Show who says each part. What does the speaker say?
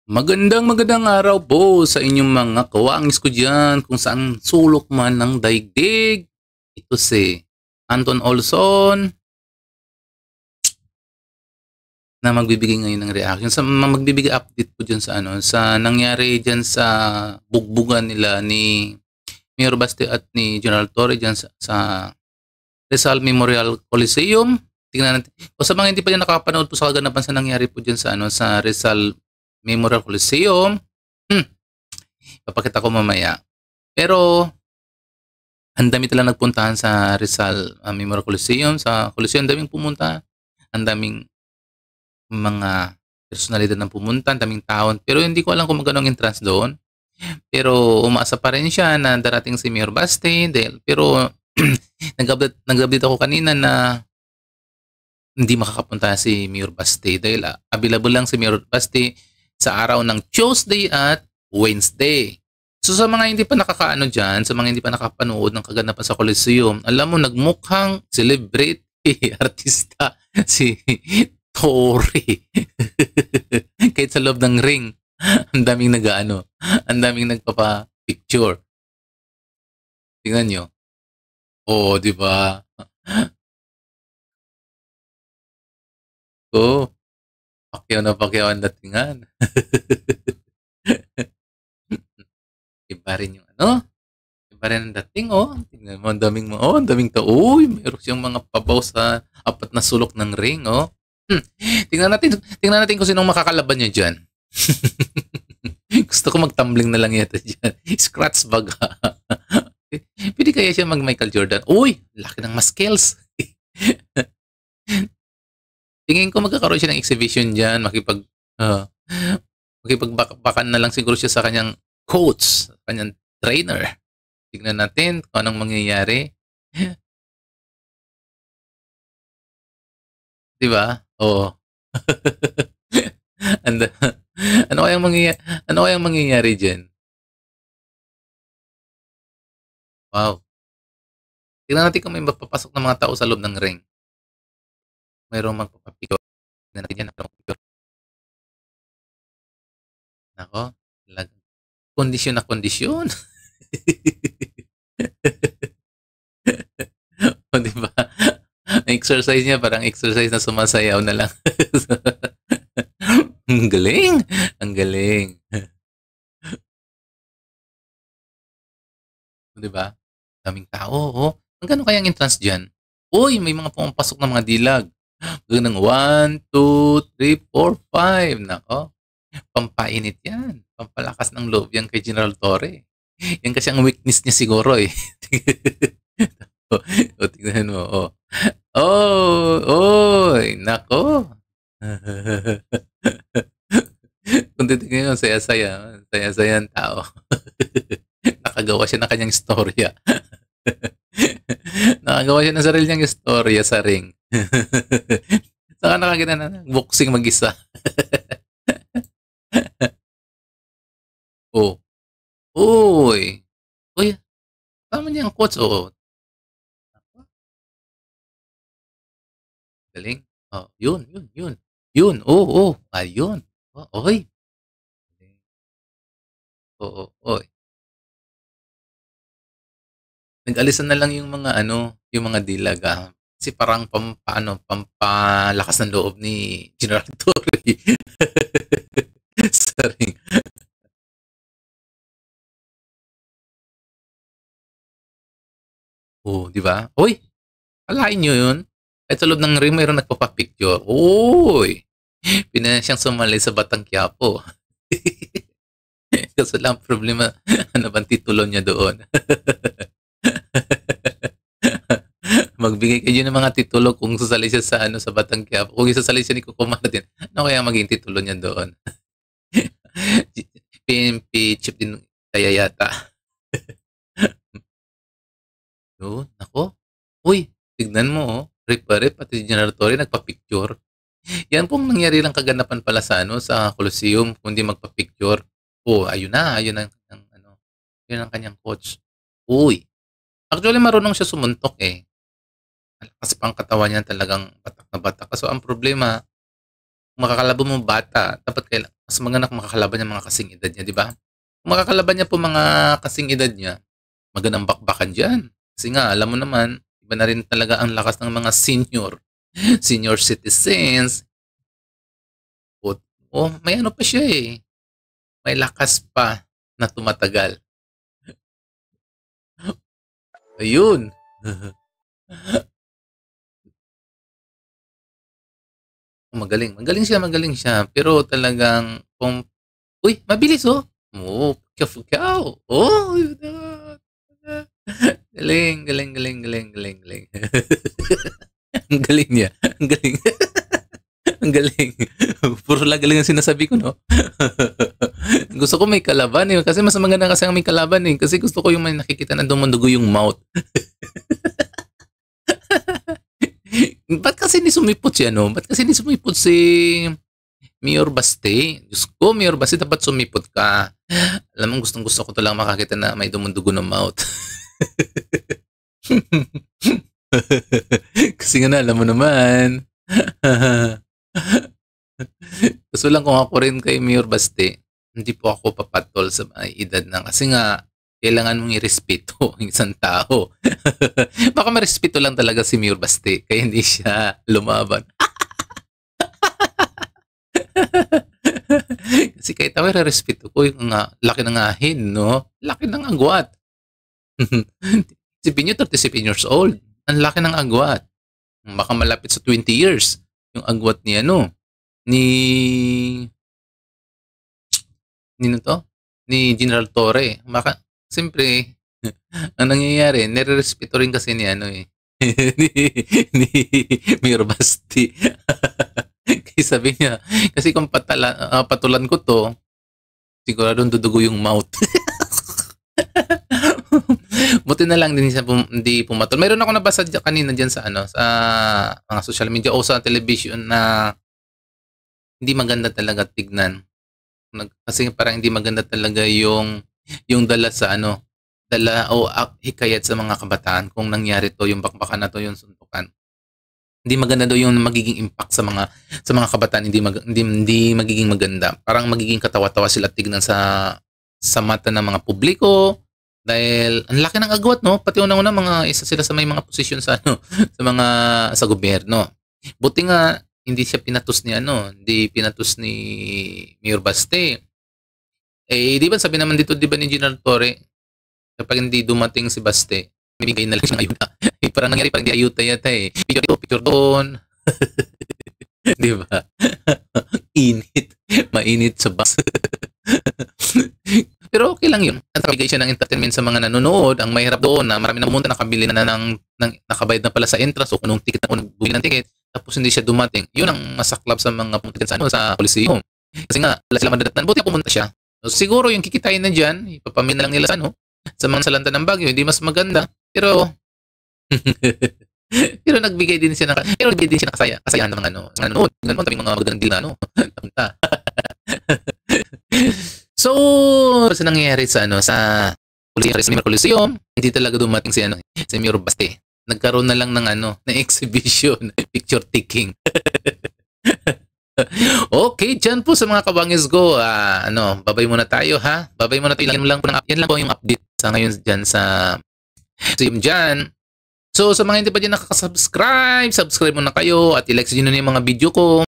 Speaker 1: Magandang araw po sa inyong mga kawangis ko diyan kung saan sulok man ng daigdig. Ito si Anton Olson na magbibigay ngayon ng reaction magbibigay update po diyan sa sa nangyari diyan sa bugbugan nila ni Mayor Baste at ni General Torre diyan sa Rizal Memorial Coliseum. Tingnan natin. O sa mga hindi pa diyan nakapanood po sa kaganapan sa nangyari po diyan sa sa Rizal Memorial Coliseum. Papakita ko mamaya. Pero ang dami talagang nagpuntahan sa Rizal Memorial Coliseum. Sa Coliseum, ang daming pumunta. Ang daming mga personalidad ng pumunta, ang daming taon. Pero hindi ko alam kung magkano ang entrance doon. Pero umaasa pa rin siya na darating si Mayor Baste. Pero nag-update ako kanina na hindi makakapunta si Mayor Baste dahil available lang si Mayor Baste sa araw ng Tuesday at Wednesday. So sa mga hindi pa nakakaano dyan, sa mga hindi pa nakapanood ng kaganapan sa Coliseum, alam mo, nagmukhang celebrity artista si Torre. Kahit sa loob ng ring, ang daming ang daming nagpapa-picture. Tingnan nyo. Oh, di ba? Oh, pakyaw ang datingan. Iba rin yung iba rin ang dating, oh. Tingnan mo, ang daming tao. Uy, meron siyang mga pabaw sa apat na sulok ng ring, oh. Tingnan natin kung sinong makakalaban niya dyan. Gusto ko magtumbling na lang yata dyan. Scratch bag. Pwede kaya siya mag-Michael Jordan? Uy, laki ng muscles. Tingin ko magkakaroon siya ng exhibition dyan. Makipagbakan na lang siguro siya sa kanyang coach, sa kanyang trainer. Tignan natin kung anong mangyayari. Di ba? Oo. ano kayang mangyayari dyan? Wow. Tignan natin kung may magpapasok ng mga tao sa loob ng ring. Mayroong magpapapicture. Tignan natin yan. Nako. Kondisyon na kondisyon. O, di ba? Ang exercise niya parang exercise na sumasayaw na lang. Ang galing. Ang galing. Di ba? Daming tao, oh. Ang gano'n kayang entrance dyan? Uy, may mga pumapasok ng mga dilag. Ganang 1, 2, 3, 4, 5. Nako. Pampainit yan. Pampalakas ng loob yan kay General Torre. Yan kasi ang weakness niya siguro eh. O, tignan mo. Oh. Oh, oy, nako. Kung titignan mo, saya-saya. Saya-saya ang tao. Nakagawa siya ng kanyang istorya. Nakagawa siya ng sarili niyang istorya sa ring. Saka nakakita na boxing mag-isa. Oh. Uy. Uy, tama niya ang quotes. Oo. Galing. Oh, yun. Yun, oo. Ayun. Oh, oy. Oo, oy. Nag-alisan na lang yung mga yung mga dilag, kasi parang pampalakas ng loob ni General Torre sa ring. Oh, di ba? Uy, akalain nyo yun? Kahit sa loob ng ring, mayroong nagpapapicture. Uy! Pinaya siyang sumali sa Batang Quiapo. Kaso lang problema, ano bang titulo niya doon? Magbigay kayo ng mga titulo kung sasali siya sa sa Batang Quiapo. Kung sasali siya ni Coco Martin, ano kaya maging titulo niya doon? PNP chief din kaya yata. Yun, nako. Uy, tignan mo, oh. Pare pati si General Torre nagpa-picture. Yan pong nangyari lang kaganapan pala sa sa Coliseum, kundi magpa-picture. Oh, ayun yun ang kanyang coach. Uy, actually marunong siya sumuntok eh. Malakas pa ang katawan niya, talagang batak na batak. Kaso ang problema, Kung makakalaban mo bata, dapat mas maganda kung makakalaban niya mga kasing edad niya, 'di ba? Kung makakalaban niya po mga kasing edad niya, magandang bakbakan diyan. Kasi nga alam mo naman, iba na rin talaga ang lakas ng mga senior citizens. O may ano pa siya, eh, may lakas pa na tumatagal. Ayun. Magaling siya, pero talagang uy, mabilis, oh. Oo, pukyaw-pukyaw. Oh, galing, galing, galing, galing, galing, galing. Ang galing niya, ang galing. Ang galing. Puro lang galing ang sinasabi ko, no? Gusto ko may kalaban, eh, kasi mas maganda kasi ang may kalaban, eh, kasi gusto ko yung may nakikita na dumudugo yung mouth. Ba't kasi hindi sumipot si ano? Ba't kasi hindi sumipot si Mayor Baste? Diyos ko, Mayor Baste, dapat sumipot ka. Alam mo, gustong-gusto ko to lang makakita na may dumudugo ng mouth. Kasi nga na, alam mo naman. Gusto lang kung ako rin kay Mayor Baste, hindi po ako papatol sa mga edad na kasi nga kailangan mong irespeto ang isang tao. Baka marespeto lang talaga si Mayor Baste kaya hindi siya lumaban. Kasi kahit ako respeto ko yung laki ng ahin, no? Laki ng agwat. Isipin nyo, 37 years old. Ang laki ng agwat. Baka malapit sa 20 years yung agwat ni ano, ni nino to? Ni General Torre. Baka, siyempre, ang nangyayari, nire-respeto rin kasi ni ano eh, ni, ni Mayor Basti. Kasi sabi niya, kasi kung patulan ko to, siguradong dudugo yung mouth. Buti na lang din siya hindi pumatol. Meron ako nabasa kanina diyan sa ano, sa mga social media o sa television na hindi maganda talaga tignan. Kasi parang hindi maganda talaga yung dala sa ano, dala o hikayat sa mga kabataan kung nangyari to, yung bakbakan na to, yung suntukan. Hindi maganda daw yung magiging impact sa mga kabataan, hindi magiging maganda. Parang magiging katawa-tawa sila tignan sa mata ng mga publiko dahil ang laki ng agwat, no? Pati una-una mga isa sila sa may mga posisyon sa ano, sa gobyerno. Buti nga hindi siya pinatus ni ano, hindi pinatus ni Mayor Baste. Eh, di ba sabi naman dito, di ba ni General Torre, kapag hindi dumating si Baste, bibigay na lang siyang ayuda. Eh, parang nangyari, parang di ayuda yata eh. Picture dito, picture doon. Di ba? Init. Mainit sa bus. Pero okay lang yun. Nakabigay siya ng entertainment sa mga nanonood. Ang mahirap doon na marami na pumunta, nakabili na nakabayad na pala sa entrance o kung ticket na kung bumili ng ticket, tapos hindi siya dumating. Yun ang masaklap sa mga pumunta sa, sa Coliseum. Kasi nga, wala sila madadatnan. Buti pumunta siya. So, siguro yung kikitain na dyan, ipapamin na lang nila sa ano, sa mga salanta ng Baguio, hindi mas maganda. Pero, pero nagbigay din siya ng kasayahan ng mga ano, sa nanonood. Ganun, tabi mga magandang deal na ano. So, sa nangyayari sa ano, sa Coliseum, hindi talaga dumating si Mayor Baste. Nagkaroon na lang ng ano, na exhibition, picture taking. Okay, dyan po sa mga kabangis ko, babay muna tayo ha. Babay muna tayo. Yan lang po yung update sa ngayon dyan sa museum dyan. So, sa mga hindi pa dyan nakaka-subscribe, subscribe muna kayo at i-like nyo na yung mga video ko.